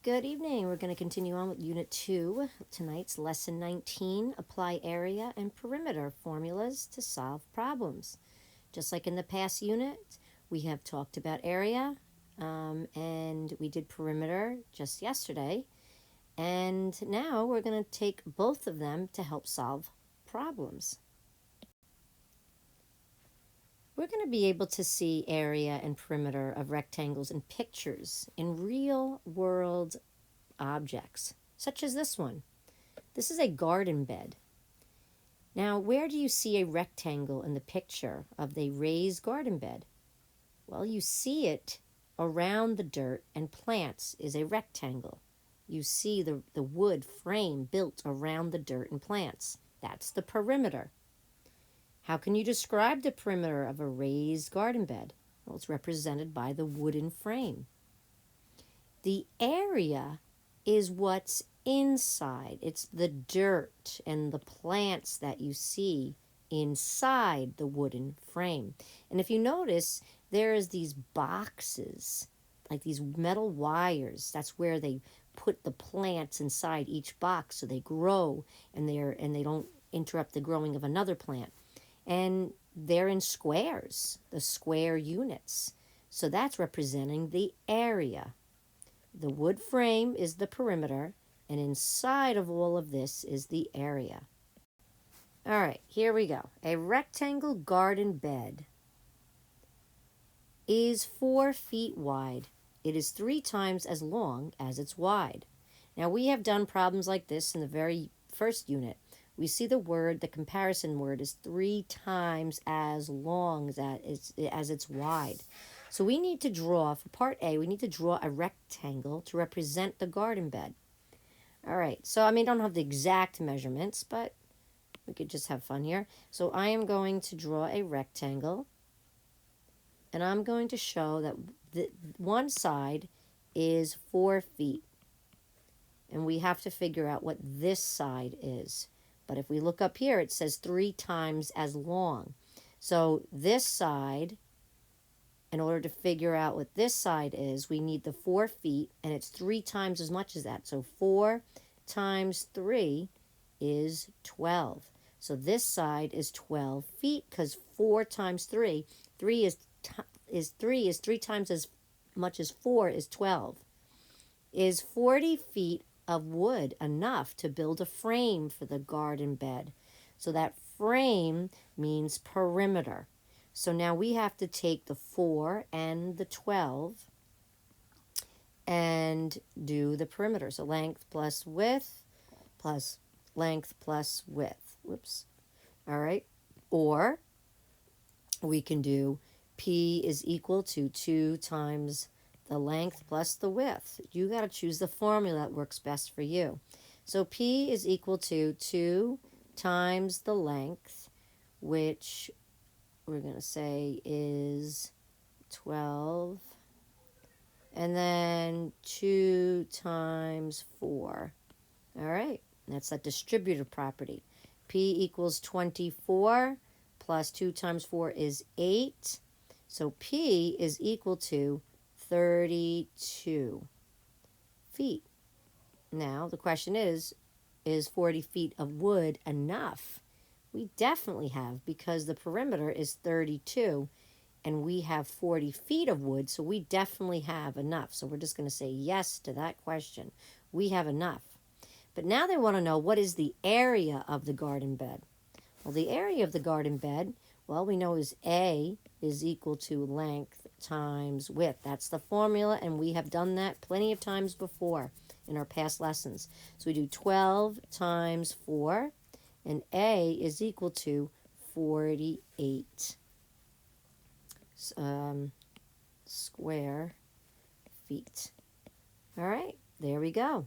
Good evening. We're going to continue on with Unit 2. Tonight's Lesson 19, Apply Area and Perimeter Formulas to Solve Problems. Just like in the past unit, we have talked about area, and we did perimeter just yesterday. And now we're going to take both of them to help solve problems. We're going to be able to see area and perimeter of rectangles in pictures in real-world objects, such as this one. This is a garden bed. Now, where do you see a rectangle in the picture of the raised garden bed? Well, you see it around the dirt and plants is a rectangle. You see the wood frame built around the dirt and plants. That's the perimeter. How can you describe the perimeter of a raised garden bed? Well, it's represented by the wooden frame. The area is what's inside. It's the dirt and the plants that you see inside the wooden frame. And if you notice, there's these boxes, like these metal wires. That's where they put the plants inside each box so they grow and they don't interrupt the growing of another plant. And they're in squares, the square units. So that's representing the area. The wood frame is the perimeter, and inside of all of this is the area. All right, here we go. A rectangle garden bed is 4 feet wide. It is 3 times as long as it's wide. Now, we have done problems like this in the very first unit. We see the comparison word is 3 times as long as it's wide. So we need to draw, for part A, we need to draw a rectangle to represent the garden bed. All right, so I don't have the exact measurements, but we could just have fun here. So I am going to draw a rectangle, and I'm going to show that one side is 4 feet. And we have to figure out what this side is. But if we look up here, it says 3 times as long. So this side, in order to figure out what this side is, we need the 4 feet, and it's 3 times as much as that. So 4 times 3 is 12. So this side is 12 feet because 4 times 3, 3 is 3 times as much as 4 is 12. Is 40 feet of wood enough to build a frame for the garden bed? So that frame means perimeter. So now we have to take the 4 and the 12 and do the perimeter. So length plus width plus length plus width. Whoops. All right. Or we can do P is equal to 2 times the length plus the width. You got to choose the formula that works best for you. So P is equal to 2 times the length, which we're going to say is 12, and then 2 times 4. All right, that's that distributive property. P equals 24 plus 2 times 4 is 8. So P is equal to 32 feet. Now, the question is 40 feet of wood enough? We definitely have, because the perimeter is 32, and we have 40 feet of wood, so we definitely have enough. So we're just going to say yes to that question. We have enough. But now they want to know, what is the area of the garden bed? Well, the area of the garden bed, well, we know is A is equal to length times width. That's the formula, and we have done that plenty of times before in our past lessons. So we do 12 times 4, and A is equal to 48 square feet. All right, there we go.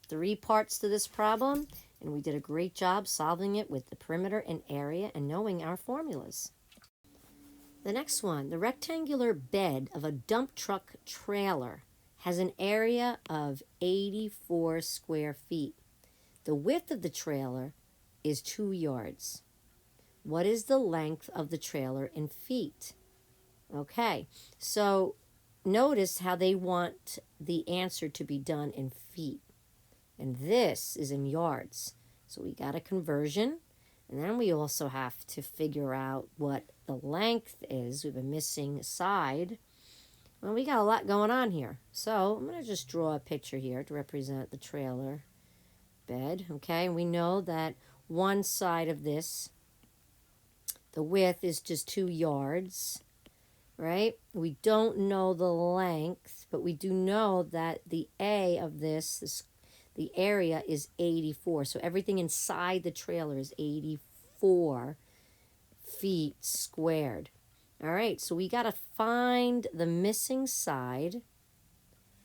3 parts to this problem, and we did a great job solving it with the perimeter and area and knowing our formulas. The next one, the rectangular bed of a dump truck trailer has an area of 84 square feet. The width of the trailer is 2 yards. What is the length of the trailer in feet? Okay, so notice how they want the answer to be done in feet. And this is in yards. So we got a conversion. And then we also have to figure out what the length is. We have a missing side. Well, we got a lot going on here. So I'm going to just draw a picture here to represent the trailer bed. Okay, and we know that one side of this, the width is just 2 yards, right? We don't know the length, but we do know that the A of this the area is 84. So everything inside the trailer is 84 feet squared. All right, so we got to find the missing side,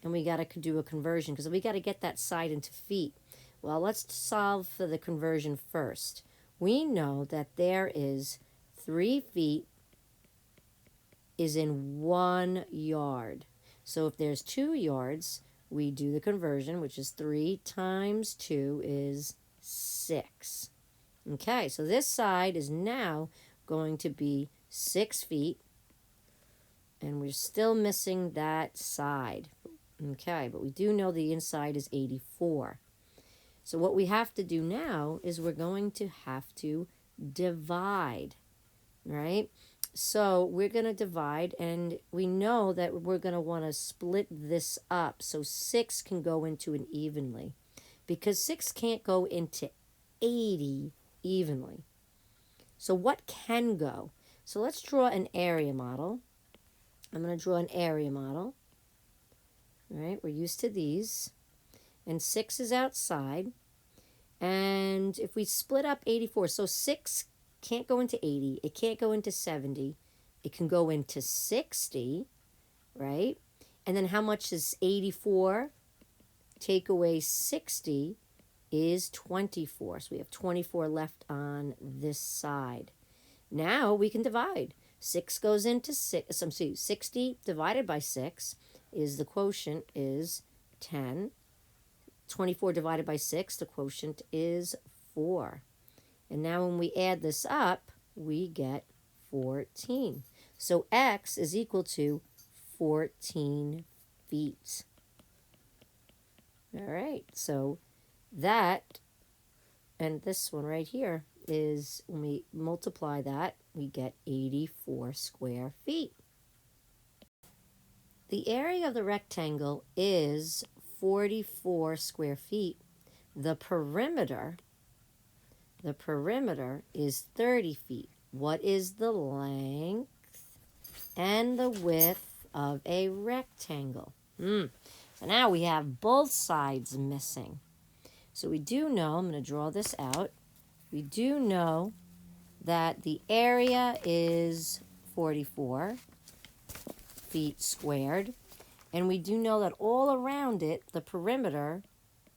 and we got to do a conversion because we got to get that side into feet. Well, let's solve for the conversion first. We know that there is 3 feet is in 1 yard. So if there's 2 yards, we do the conversion, which is 3 times 2 is 6. Okay, so this side is now going to be 6 feet, and we're still missing that side. Okay, but we do know the inside is 84. So what we have to do now is we're going to have to divide, right? So we're going to divide, and we know that we're going to want to split this up so 6 can go into an evenly, because 6 can't go into 80 evenly. So what can go? So let's draw an area model. I'm going to draw an area model. All right, we're used to these. And 6 is outside. And if we split up 84, so 6 can't go into 80. It can't go into 70. It can go into 60, right? And then how much is 84? Take away 60 is 24. So we have 24 left on this side. Now we can divide. 6 goes into 6. 60 divided by 6 is the quotient is 10. 24 divided by 6, the quotient is 4. And now when we add this up, we get 14. So x is equal to 14 feet. All right, so that and this one right here is, when we multiply that, we get 84 square feet. The area of the rectangle is 44 square feet. The perimeter is 30 feet. What is the length and the width of a rectangle? So now we have both sides missing. So we do know, I'm going to draw this out, we do know that the area is 44 feet squared, and we do know that all around it, the perimeter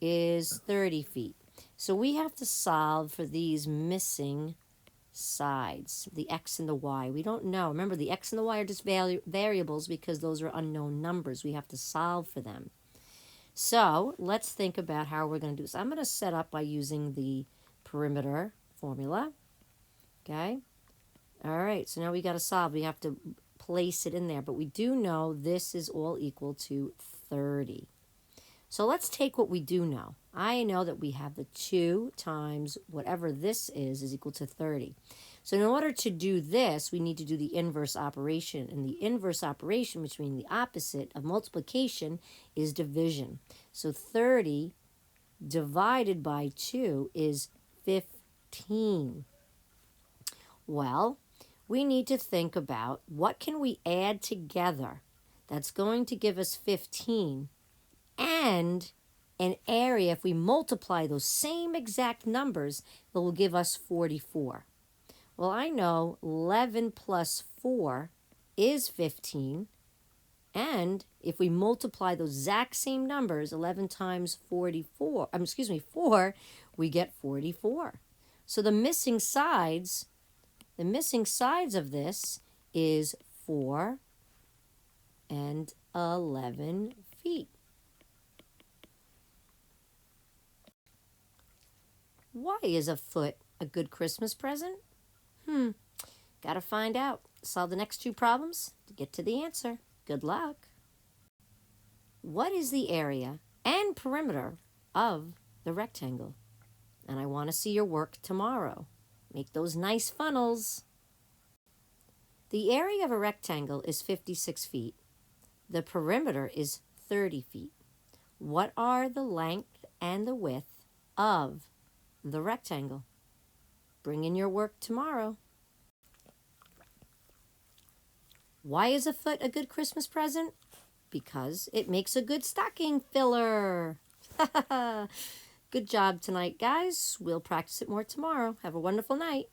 is 30 feet. So we have to solve for these missing sides, the x and the y. We don't know. Remember, the x and the y are just variables because those are unknown numbers. We have to solve for them. So let's think about how we're going to do this. I'm going to set up by using the perimeter formula. Okay. All right. So now we got to solve. We have to place it in there. But we do know this is all equal to 30. So let's take what we do know. I know that we have the 2 times whatever this is equal to 30. So in order to do this, we need to do the inverse operation. And the inverse operation, which means the opposite of multiplication, is division. So 30 divided by 2 is 15. Well, we need to think about what can we add together that's going to give us 15 and an area. If we multiply those same exact numbers, it will give us 44. Well, I know 11 plus 4 is 15. And if we multiply those exact same numbers, 11 times 4, we get 44. So the missing sides of this is 4 and 11 feet. Why is a foot a good Christmas present? Gotta find out. Solve the next 2 problems to get to the answer. Good luck. what is the area and perimeter of the rectangle? And I want to see your work tomorrow. Make those nice funnels. The area of a rectangle is 56 feet. The perimeter is 30 feet. What are the length and the width of the rectangle? Bring in your work tomorrow. Why is a foot a good Christmas present? Because it makes a good stocking filler. Good job tonight, guys. We'll practice it more tomorrow. Have a wonderful night.